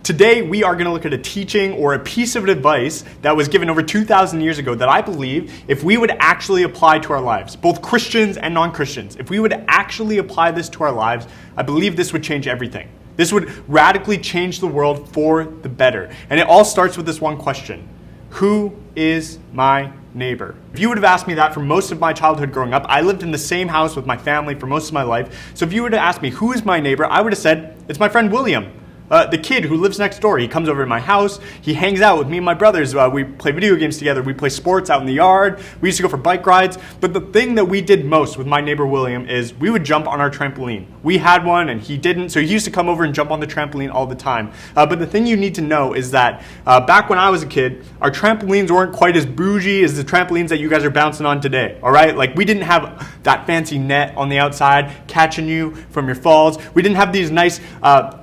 Today, we are going to look at a teaching or a piece of advice that was given over 2,000 years ago that I believe if we would actually apply to our lives, both Christians and non-Christians, if we would actually apply this to our lives, I believe this would change everything. This would radically change the world for the better. And it all starts with this one question: who is my neighbor? If you would have asked me that for most of my childhood growing up, I lived in the same house with my family for most of my life. So if you would have asked me who is my neighbor, I would have said, it's my friend William. The kid who lives next door. He comes over to my house. He hangs out with me and my brothers. We play video games together. We play sports out in the yard. We used to go for bike rides. But the thing that we did most with my neighbor William is we would jump on our trampoline. We had one and he didn't, so he used to come over and jump on the trampoline all the time. But the thing you need to know is that back when I was a kid, our trampolines weren't quite as bougie as the trampolines that you guys are bouncing on today, all right? Like, we didn't have that fancy net on the outside catching you from your falls. We didn't have these nice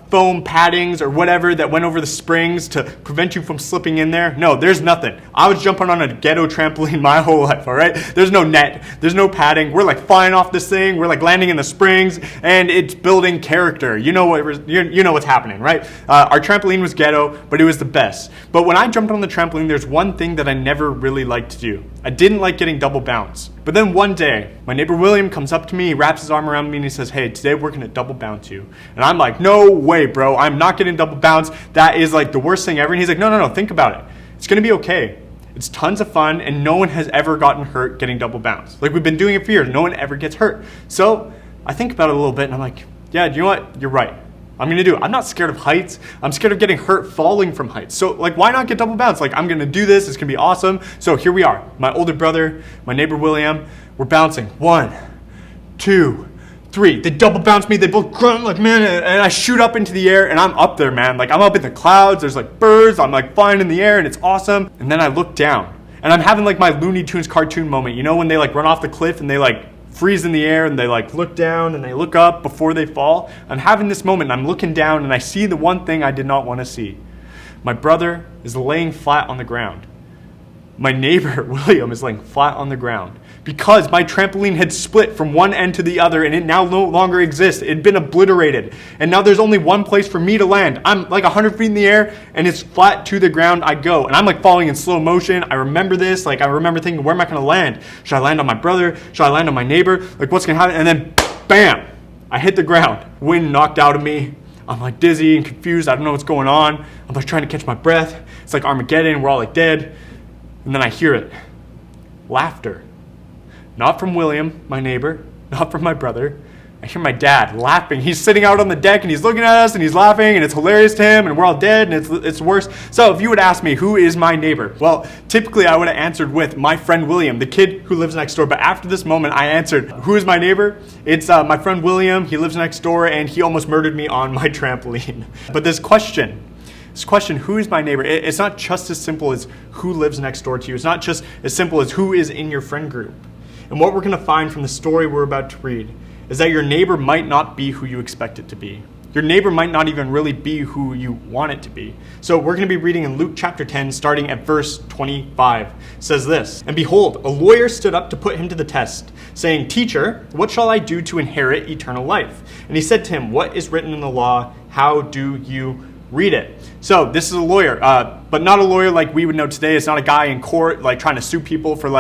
foam paddings or whatever that went over the springs to prevent you from slipping in there. No, there's nothing. I was jumping on a ghetto trampoline my whole life, all right? There's no net. There's no padding. We're like flying off this thing. We're like landing in the springs, and it's building character. You know what's happening, right? Our trampoline was ghetto, but it was the best. But when I jumped on the trampoline, there's one thing that I never really liked to do. I didn't like getting double bounce. But then one day, my neighbor William comes up to me, he wraps his arm around me, and he says, hey, today we're going to double bounce you. And I'm like, no way, bro. I'm not getting double bounce. That is like the worst thing ever. And he's like, no, think about it. It's going to be okay. It's tons of fun, and no one has ever gotten hurt getting double bounce. Like, we've been doing it for years. No one ever gets hurt. So I think about it a little bit, and I'm like, yeah, you know what? You're right. I'm going to do it. I'm not scared of heights. I'm scared of getting hurt falling from heights. So, like, why not get double bounce? Like, I'm going to do this. It's going to be awesome. So here we are. My older brother, my neighbor William, we're bouncing. 1, 2, 3. They double bounce me. They both grunt like, man, and I shoot up into the air, and I'm up there, man. Like, I'm up in the clouds. There's like birds. I'm like flying in the air, and it's awesome. And then I look down, and I'm having like my Looney Tunes cartoon moment. You know when they like run off the cliff and they like freeze in the air and they like look down and they look up before they fall? I'm having this moment, and I'm looking down, and I see the one thing I did not want to see. My brother is laying flat on the ground. My neighbor William is laying flat on the ground because my trampoline had split from one end to the other, and it now no longer exists. It had been obliterated, and now there's only one place for me to land. I'm like 100 feet in the air, and it's flat to the ground I go, and I'm like falling in slow motion. I remember this. Like, I remember thinking, where am I going to land? Should I land on my brother? Should I land on my neighbor? Like, what's going to happen? And then bam, I hit the ground. Wind knocked out of me. I'm like dizzy and confused. I don't know what's going on. I'm like trying to catch my breath. It's like Armageddon. We're all like dead. And then I hear it. Laughter. Not from William, my neighbor, not from my brother. I hear my dad laughing. He's sitting out on the deck, and he's looking at us, and he's laughing, and it's hilarious to him, and we're all dead, and it's worse. So if you would ask me, who is my neighbor? Well, typically I would have answered with my friend William, the kid who lives next door. But after this moment, I answered, who is my neighbor? It's my friend William. He lives next door, and he almost murdered me on my trampoline. But this question, who is my neighbor? It's not just as simple as who lives next door to you. It's not just as simple as who is in your friend group. And what we're going to find from the story we're about to read is that your neighbor might not be who you expect it to be. Your neighbor might not even really be who you want it to be. So we're going to be reading in Luke chapter 10, starting at verse 25. It says this, and behold, a lawyer stood up to put him to the test, saying, Teacher, what shall I do to inherit eternal life? And he said to him, What is written in the law? How do you read it? So this is a lawyer, but not a lawyer like we would know today. It's not a guy in court like trying to sue people for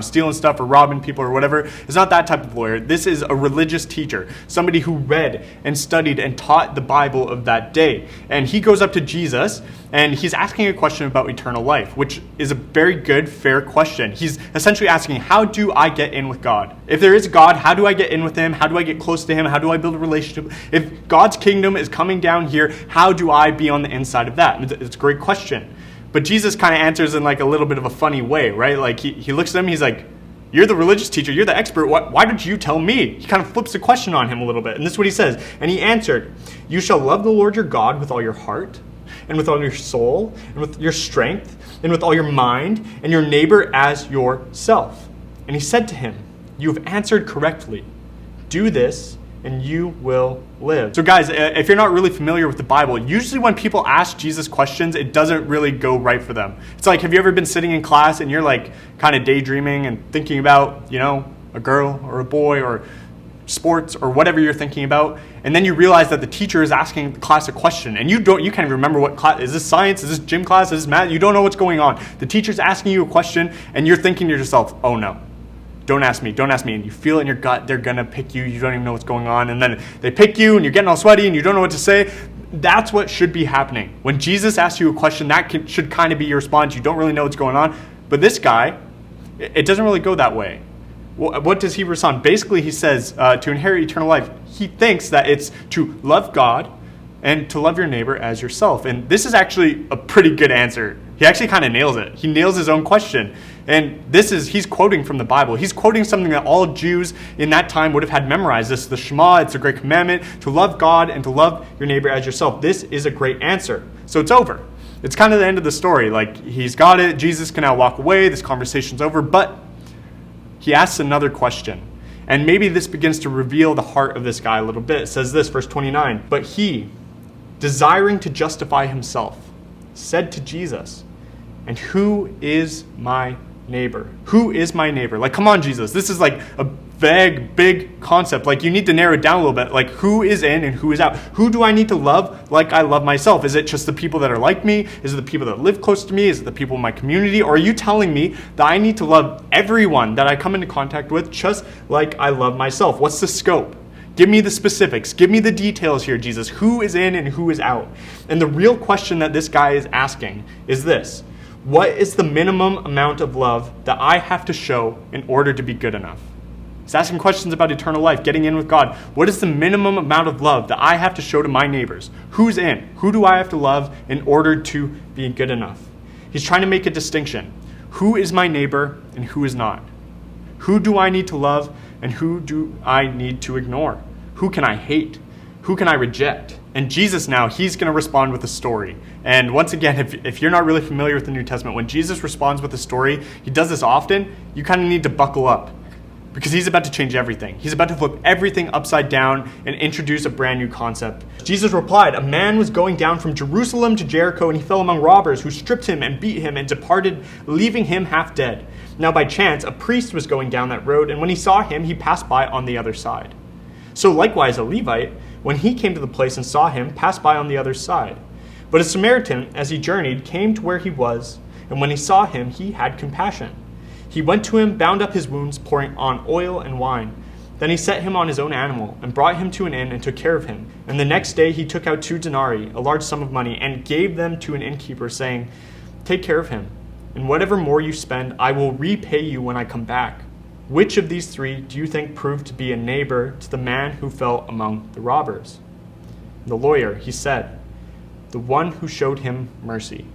stealing stuff or robbing people or whatever. It's not that type of lawyer. This is a religious teacher, somebody who read and studied and taught the Bible of that day. And he goes up to Jesus, and he's asking a question about eternal life, which is a very good, fair question. He's essentially asking, how do I get in with God? If there is God, how do I get in with him? How do I get close to him? How do I build a relationship? If God's kingdom is coming down here, how do I be on the inside of that? It's a great question. But Jesus kind of answers in like a little bit of a funny way, right? Like he looks at him, he's like, you're the religious teacher, you're the expert, why don't you tell me? He kind of flips the question on him a little bit. And this is what he says. And he answered, you shall love the Lord your God with all your heart, and with all your soul, and with your strength, and with all your mind, and your neighbor as yourself. And he said to him, you have answered correctly. Do this, and you will live. So guys, if you're not really familiar with the Bible, usually when people ask Jesus questions, it doesn't really go right for them. It's like, have you ever been sitting in class and you're like kind of daydreaming and thinking about, a girl or a boy or sports or whatever you're thinking about, and then you realize that the teacher is asking the class a question, and you can't even remember what class, is this science, is this gym class, is this math, you don't know what's going on. The teacher's asking you a question, and you're thinking to yourself, oh no, don't ask me, and you feel it in your gut, they're gonna pick you, you don't even know what's going on, and then they pick you, and you're getting all sweaty, and you don't know what to say. That's what should be happening. When Jesus asks you a question, that should kind of be your response. You don't really know what's going on. But this guy, it doesn't really go that way. What does he respond? Basically, he says to inherit eternal life, he thinks that it's to love God and to love your neighbor as yourself. And this is actually a pretty good answer. He actually kind of nails it. He nails his own question. And he's quoting from the Bible. He's quoting something that all Jews in that time would have had memorized. This is the Shema, it's a great commandment, to love God and to love your neighbor as yourself. This is a great answer. So it's over. It's kind of the end of the story. Like, he's got it. Jesus can now walk away. This conversation's over. But he asks another question. And maybe this begins to reveal the heart of this guy a little bit. It says this, verse 29. But he, desiring to justify himself, said to Jesus, and who is my neighbor? Who is my neighbor? Like, come on, Jesus. This is like a vague, big concept. Like, you need to narrow it down a little bit. Like, who is in and who is out? Who do I need to love like I love myself? Is it just the people that are like me? Is it the people that live close to me? Is it the people in my community? Or are you telling me that I need to love everyone that I come into contact with just like I love myself? What's the scope? Give me the specifics. Give me the details here, Jesus. Who is in and who is out? And the real question that this guy is asking is this. What is the minimum amount of love that I have to show in order to be good enough? He's asking questions about eternal life, getting in with God. What is the minimum amount of love that I have to show to my neighbors? Who's in? Who do I have to love in order to be good enough? He's trying to make a distinction. Who is my neighbor and who is not? Who do I need to love and who do I need to ignore? Who can I hate? Who can I reject? And Jesus now, he's going to respond with a story. And once again, if you're not really familiar with the New Testament, when Jesus responds with a story, he does this often, you kind of need to buckle up. Because he's about to change everything. He's about to flip everything upside down and introduce a brand new concept. Jesus replied, a man was going down from Jerusalem to Jericho, and he fell among robbers who stripped him and beat him and departed, leaving him half dead. Now by chance, a priest was going down that road, and when he saw him, he passed by on the other side. So likewise, a Levite, when he came to the place and saw him, passed by on the other side. But a Samaritan, as he journeyed, came to where he was, and when he saw him, he had compassion. He went to him, bound up his wounds, pouring on oil and wine. Then he set him on his own animal, and brought him to an inn, and took care of him. And the next day he took out 2 denarii, a large sum of money, and gave them to an innkeeper, saying, take care of him, and whatever more you spend, I will repay you when I come back. Which of these 3 do you think proved to be a neighbor to the man who fell among the robbers? The lawyer, he said, the one who showed him mercy.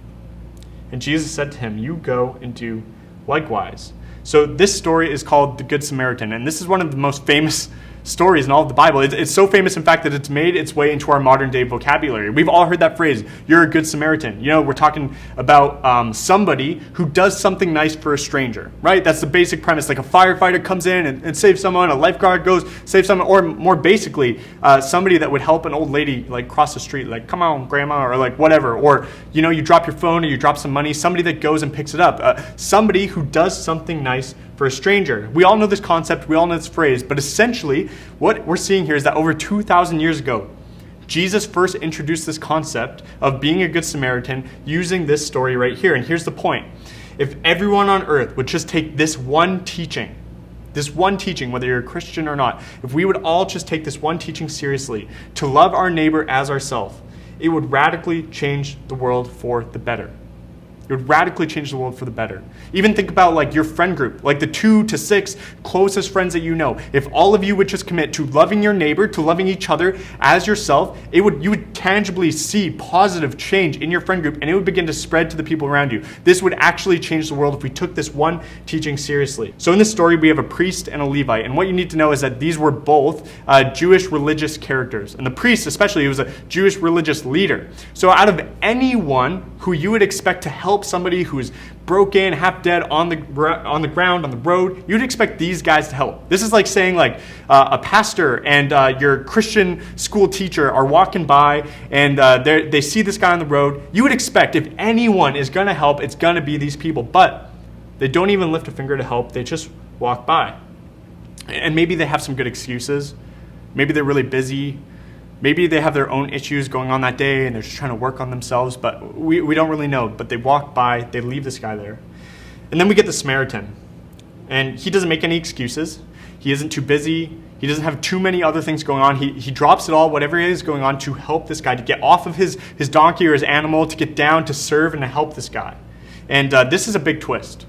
And Jesus said to him, you go and do likewise. So this story is called the Good Samaritan, and this is one of the most famous stories in all of the Bible. It's so famous, in fact, that it's made its way into our modern day vocabulary. We've all heard that phrase, you're a good Samaritan. You know, we're talking about somebody who does something nice for a stranger, right? That's the basic premise. Like a firefighter comes in and saves someone, a lifeguard goes, saves someone, or more basically, somebody that would help an old lady like cross the street, like, come on, grandma, or like whatever. Or, you know, you drop your phone or you drop some money, somebody that goes and picks it up. Somebody who does something nice for a stranger. We all know this concept, we all know this phrase, but essentially what we're seeing here is that over 2,000 years ago, Jesus first introduced this concept of being a good Samaritan using this story right here. And here's the point. If everyone on earth would just take this one teaching, whether you're a Christian or not, if we would all just take this one teaching seriously, to love our neighbor as ourselves, it would radically change the world for the better. It would radically change the world for the better. Even think about like your friend group, like the 2 to 6 closest friends that you know. If all of you would just commit to loving your neighbor, to loving each other as yourself, you would tangibly see positive change in your friend group, and it would begin to spread to the people around you. This would actually change the world if we took this one teaching seriously. So in this story, we have a priest and a Levite, and what you need to know is that these were both Jewish religious characters. And the priest especially, he was a Jewish religious leader. So out of anyone who you would expect to help somebody who's broken, half dead on the ground, on the road, you'd expect these guys to help. This is like saying like a pastor and your Christian school teacher are walking by and they see this guy on the road. You would expect if anyone is going to help, it's going to be these people. But they don't even lift a finger to help. They just walk by. And maybe they have some good excuses. Maybe they're really busy. Maybe they have their own issues going on that day and they're just trying to work on themselves, but we don't really know. But they walk by, they leave this guy there. And then we get the Samaritan. And he doesn't make any excuses. He isn't too busy. He doesn't have too many other things going on. He drops it all, whatever is going on, to help this guy, to get off of his donkey or his animal, to get down, to serve and to help this guy. And this is a big twist.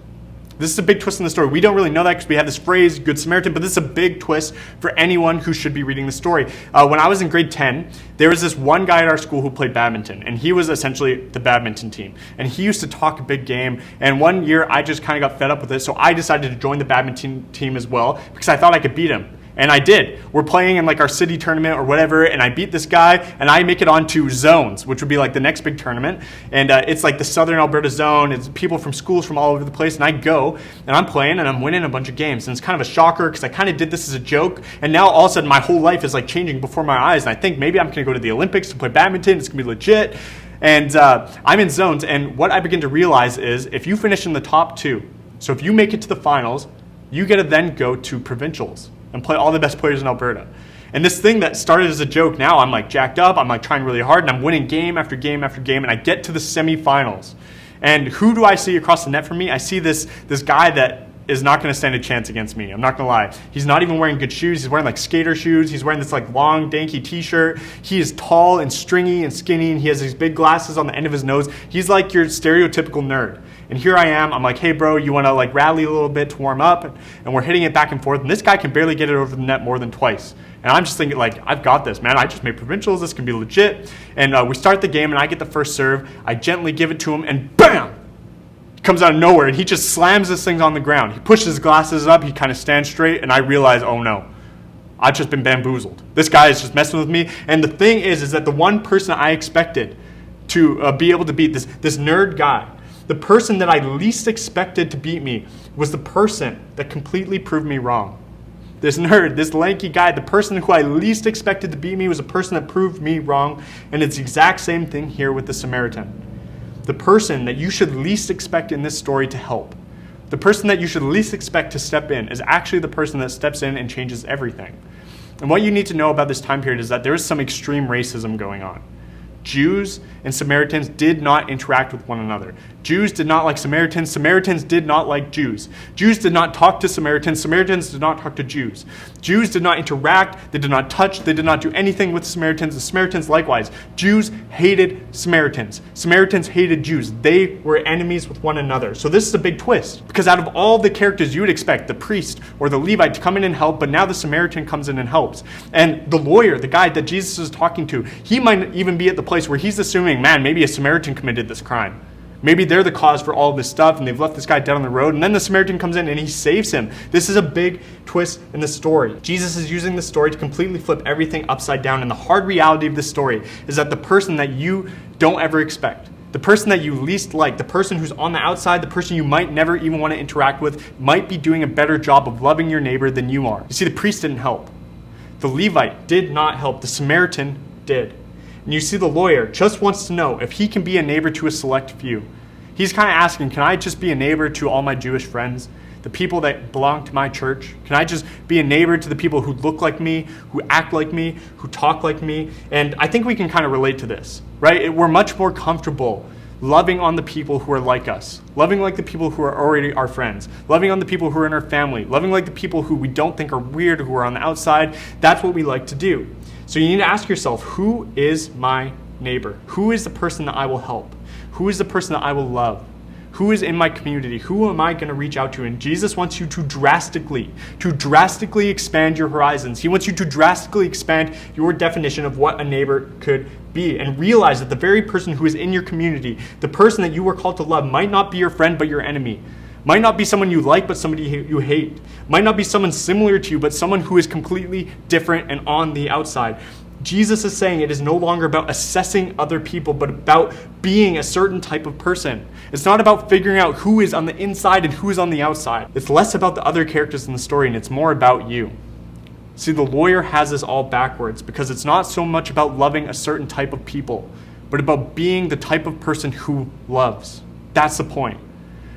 This is a big twist in the story. We don't really know that because we have this phrase, Good Samaritan, but this is a big twist for anyone who should be reading the story. When I was in grade 10, there was this one guy at our school who played badminton, and he was essentially the badminton team. And he used to talk a big game, and one year I just kind of got fed up with it, so I decided to join the badminton team as well because I thought I could beat him. And I did. We're playing in like our city tournament or whatever, and I beat this guy, and I make it onto zones, which would be like the next big tournament. And it's like the Southern Alberta zone. It's people from schools from all over the place, and I go, and I'm playing, and I'm winning a bunch of games. And it's kind of a shocker because I kind of did this as a joke, and now all of a sudden my whole life is like changing before my eyes, and I think maybe I'm going to go to the Olympics to play badminton. It's going to be legit. And I'm in zones, and what I begin to realize is if you finish in the top 2, so if you make it to the finals, you get to then go to provincials and play all the best players in Alberta. And this thing that started as a joke, now I'm like jacked up, I'm like trying really hard, and I'm winning game after game after game, and I get to the semifinals. And who do I see across the net from me? I see this guy that is not going to stand a chance against me. I'm not going to lie. He's not even wearing good shoes. He's wearing like skater shoes. He's wearing this like long, danky t-shirt. He is tall and stringy and skinny, and he has these big glasses on the end of his nose. He's like your stereotypical nerd. And here I am, I'm like, hey bro, you want to like rally a little bit to warm up? And we're hitting it back and forth, and this guy can barely get it over the net more than twice. And I'm just thinking like, I've got this, man. I just made provincials, this can be legit. And we start the game, and I get the first serve. I gently give it to him, and bam! He comes out of nowhere, and he just slams this thing on the ground. He pushes his glasses up, he kind of stands straight, and I realize, oh no. I've just been bamboozled. This guy is just messing with me. And the thing is that the one person I expected to be able to beat, this nerd guy, the person that I least expected to beat me, was the person that completely proved me wrong. This nerd, this lanky guy, the person who I least expected to beat me was the person that proved me wrong. And it's the exact same thing here with the Samaritan. The person that you should least expect in this story to help, the person that you should least expect to step in, is actually the person that steps in and changes everything. And what you need to know about this time period is that there is some extreme racism going on. Jews and Samaritans did not interact with one another. Jews did not like Samaritans. Samaritans did not like Jews. Jews did not talk to Samaritans. Samaritans did not talk to Jews. Jews did not interact. They did not touch. They did not do anything with Samaritans. The Samaritans likewise. Jews hated Samaritans. Samaritans hated Jews. They were enemies with one another. So this is a big twist, because out of all the characters you would expect, the priest or the Levite to come in and help, but now the Samaritan comes in and helps. And the lawyer, the guy that Jesus is talking to, he might even be at the place where he's assuming, man, maybe a Samaritan committed this crime. Maybe they're the cause for all of this stuff, and they've left this guy dead on the road, and then the Samaritan comes in and he saves him. This is a big twist in the story. Jesus is using the story to completely flip everything upside down, and the hard reality of this story is that the person that you don't ever expect, the person that you least like, the person who's on the outside, the person you might never even want to interact with, might be doing a better job of loving your neighbor than you are. You see, the priest didn't help. The Levite did not help. The Samaritan did. And you see, the lawyer just wants to know if he can be a neighbor to a select few. He's kind of asking, can I just be a neighbor to all my Jewish friends, the people that belong to my church? Can I just be a neighbor to the people who look like me, who act like me, who talk like me? And I think we can kind of relate to this, right? We're much more comfortable loving on the people who are like us, loving like the people who are already our friends, loving on the people who are in our family, loving like the people who we don't think are weird, who are on the outside. That's what we like to do. So you need to ask yourself, who is my neighbor? Who is the person that I will help? Who is the person that I will love? Who is in my community? Who am I going to reach out to? And Jesus wants you to drastically expand your horizons. He wants you to drastically expand your definition of what a neighbor could be, and realize that the very person who is in your community, the person that you were called to love, might not be your friend but your enemy. Might not be someone you like but somebody you hate. Might not be someone similar to you but someone who is completely different and on the outside. Jesus is saying it is no longer about assessing other people, but about being a certain type of person. It's not about figuring out who is on the inside and who is on the outside. It's less about the other characters in the story, and it's more about you. See, the lawyer has this all backwards, because it's not so much about loving a certain type of people, but about being the type of person who loves. That's the point.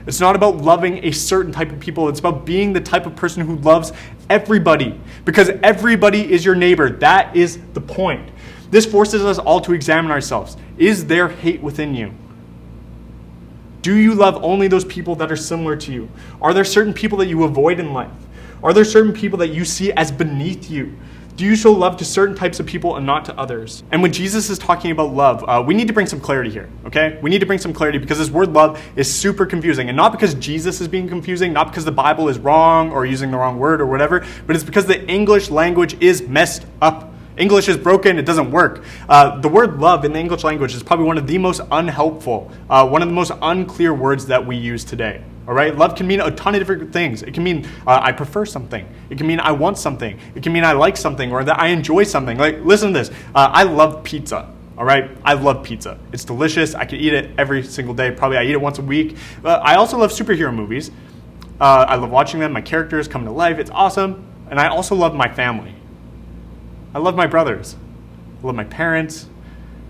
It's not about loving a certain type of people. It's about being the type of person who loves everybody, because everybody is your neighbor. That is the point. This forces us all to examine ourselves. Is there hate within you? Do you love only those people that are similar to you? Are there certain people that you avoid in life? Are there certain people that you see as beneath you? Do you show love to certain types of people and not to others? And when Jesus is talking about love, we need to bring some clarity here, okay? We need to bring some clarity because this word love is super confusing. And not because Jesus is being confusing, not because the Bible is wrong or using the wrong word or whatever, but it's because the English language is messed up. English is broken, it doesn't work. The word love in the English language is probably one of the most unhelpful, one of the most unclear words that we use today. All right, love can mean a ton of different things. It can mean I prefer something. It can mean I want something. It can mean I like something or that I enjoy something. Like, listen to this. I love pizza. All right, I love pizza. It's delicious. I could eat it every single day. Probably I eat it once a week. I also love superhero movies. I love watching them. My characters come to life. It's awesome. And I also love my family. I love my brothers. I love my parents.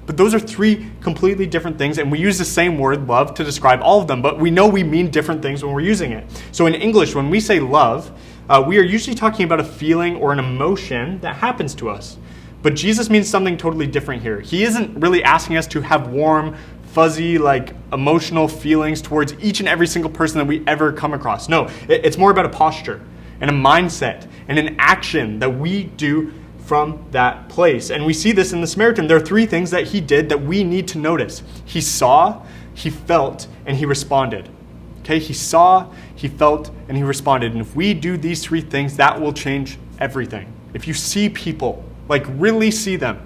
But those are three completely different things, and we use the same word, love, to describe all of them, but we know we mean different things when we're using it. So in English, when we say love, we are usually talking about a feeling or an emotion that happens to us. But Jesus means something totally different here. He isn't really asking us to have warm, fuzzy, emotional feelings towards each and every single person that we ever come across. No, it's more about a posture and a mindset and an action that we do from that place. And we see this in the Samaritan. There are three things that he did that we need to notice. He saw, he felt, and he responded. Okay, he saw, he felt, and he responded. And if we do these three things, that will change everything. If you see people, really see them.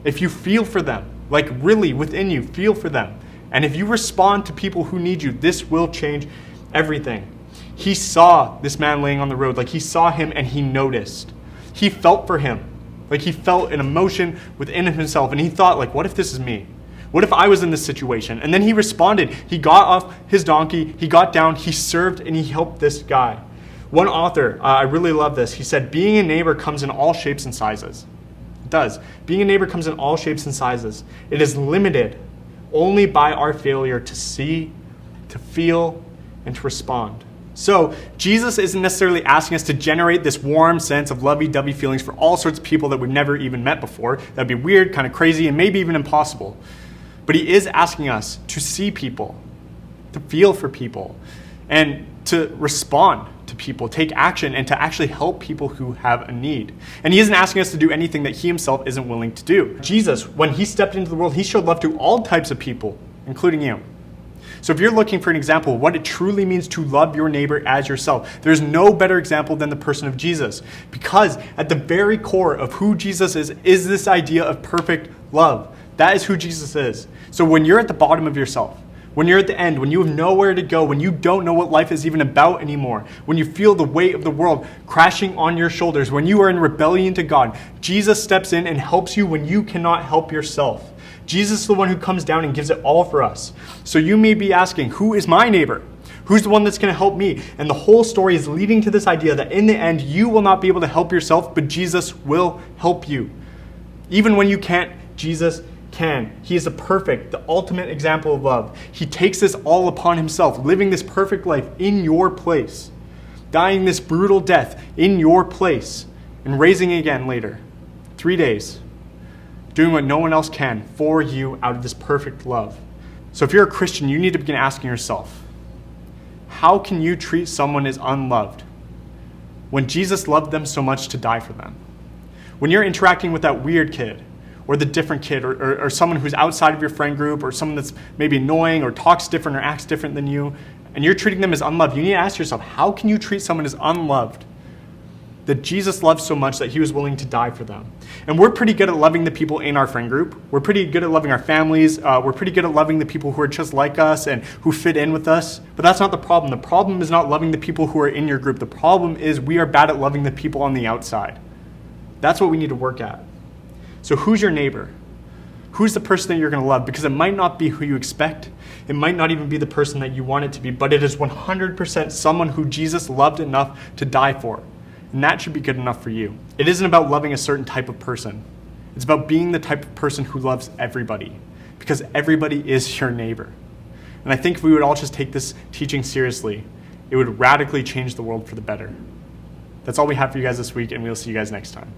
If you feel for them, really within you, feel for them. And if you respond to people who need you, this will change everything. He saw this man laying on the road. He saw him and he noticed. He felt for him. He felt an emotion within himself. And he thought, what if this is me? What if I was in this situation? And then he responded. He got off his donkey. He got down. He served and he helped this guy. One author, I really love this. He said, being a neighbor comes in all shapes and sizes. It does. Being a neighbor comes in all shapes and sizes. It is limited only by our failure to see, to feel, and to respond. So Jesus isn't necessarily asking us to generate this warm sense of lovey-dovey feelings for all sorts of people that we've never even met before. That'd be weird, kind of crazy, and maybe even impossible. But he is asking us to see people, to feel for people, and to respond to people, take action, and to actually help people who have a need. And he isn't asking us to do anything that he himself isn't willing to do. Jesus, when he stepped into the world, he showed love to all types of people, including you. So if you're looking for an example of what it truly means to love your neighbor as yourself, there's no better example than the person of Jesus. Because at the very core of who Jesus is this idea of perfect love. That is who Jesus is. So when you're at the bottom of yourself, when you're at the end, when you have nowhere to go, when you don't know what life is even about anymore, when you feel the weight of the world crashing on your shoulders, when you are in rebellion to God, Jesus steps in and helps you when you cannot help yourself. Jesus is the one who comes down and gives it all for us. So you may be asking, who is my neighbor? Who's the one that's going to help me? And the whole story is leading to this idea that in the end, you will not be able to help yourself, but Jesus will help you. Even when you can't, Jesus can. He is the ultimate example of love. He takes this all upon himself, living this perfect life in your place, dying this brutal death in your place, and raising again later. 3 days. Doing what no one else can for you out of this perfect love. So if you're a Christian, you need to begin asking yourself, how can you treat someone as unloved when Jesus loved them so much to die for them? When you're interacting with that weird kid or the different kid or someone who's outside of your friend group or someone that's maybe annoying or talks different or acts different than you, and you're treating them as unloved, you need to ask yourself, how can you treat someone as unloved that Jesus loved so much that he was willing to die for them? And we're pretty good at loving the people in our friend group. We're pretty good at loving our families. We're pretty good at loving the people who are just like us and who fit in with us. But that's not the problem. The problem is not loving the people who are in your group. The problem is we are bad at loving the people on the outside. That's what we need to work at. So who's your neighbor? Who's the person that you're going to love? Because it might not be who you expect. It might not even be the person that you want it to be. But it is 100% someone who Jesus loved enough to die for. And that should be good enough for you. It isn't about loving a certain type of person. It's about being the type of person who loves everybody. Because everybody is your neighbor. And I think if we would all just take this teaching seriously, it would radically change the world for the better. That's all we have for you guys this week, and we'll see you guys next time.